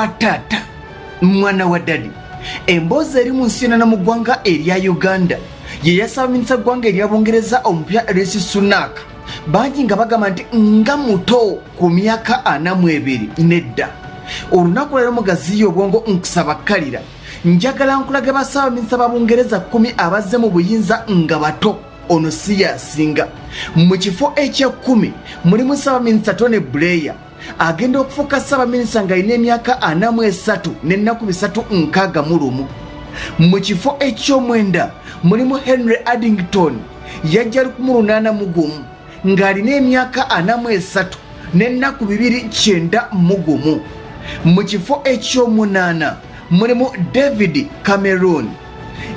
wa taata mwana wa dadi emboozi eri mu nsi yonna na mu ggwanga erya Uganda ye yassaabaminisita ggwanga erya Bungereza omupya Rishi Sunak bangi nga bagamba nti nga muto ku myaka 42 nedda. Olunaku leero mu Gaziya Obwongo nkusaba kkalira njagala nkulage bassaabaminisita ba Bungereza 10 abazze mu buyinza nga bato ono si yasinga. Mu kifo ekye-10 mulimu Ssaabaminisita Tony Blair agenda okufuuka Ssaabaminisita ng'alina emyaka 43 n'ennaku 361. Mu kifo ekyo-9 mulimu Henry Addington yajja 1881 ng'alina emyaka 43 n'ennaku 291. Mu kifo ekyo-8 mulimu David Cameron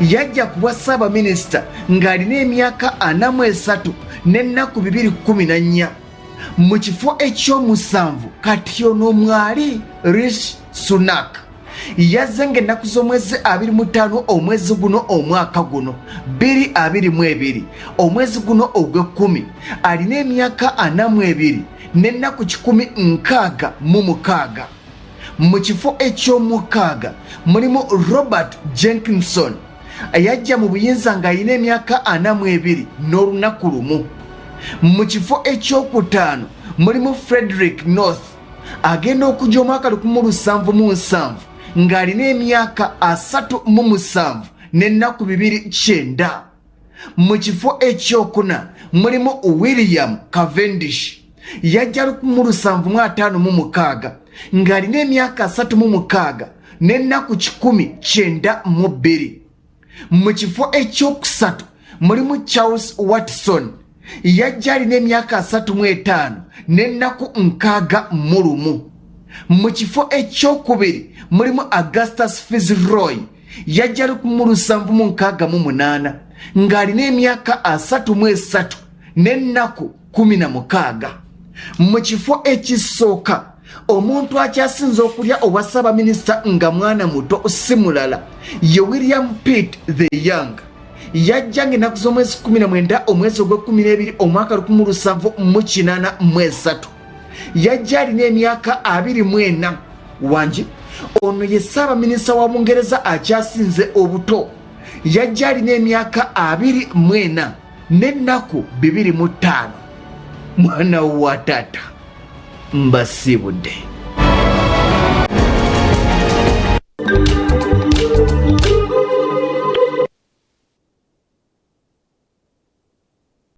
yajja kuba Ssaabaminisita ng'alina emyaka 43 n'ennaku 214. Mu kifo ekyo-7 kati ono mwali Rishi Sunak yazze ng'ennaku z'omwezi 25 omwezi guno omwaka guno 2022 omwezi guno ogw'e10 alina emyaka 42 n'ennaku 166. Mu kifo ekyo-6 mulimu Robert Jenkinson yajja mu buyinza ng'alina emyaka 42 n'olunaku lumu. Mu kifo ekyo-5 mulimu Frederick North agenda okujja omwaka 1707 ng'alina emyaka 37 n'ennaku 209. Mu kifo ekyo-4 mulimu William Cavendish yajja 1756 ng'alina emyaka 36 n'ennaku 192. Mu kifo ekyo-3 mulimu Charles Watson yajja alina emyaka 35 n'ennaku 61. Mu kifo ekyo-2 mulimu Augustus Fitzroy yajja 1768 ng'alina emyaka 33 n'ennaku 16. Mu kifo ekisooka omuntu akyasinze okulya obwa Ssaabaminisita nga mwana muto si mulala ye William Pitt the Young yajja ng'ennaku z'omwezi 19 omwezi ogw'e12 omwaka 1783 yajja alina emyaka 24. Wangi ono ye Ssaabaminisita wa Bungereza akyasinze obuto yajja alina emyaka 24 n'ennaku 25. Mwana wa taata mbasibudde.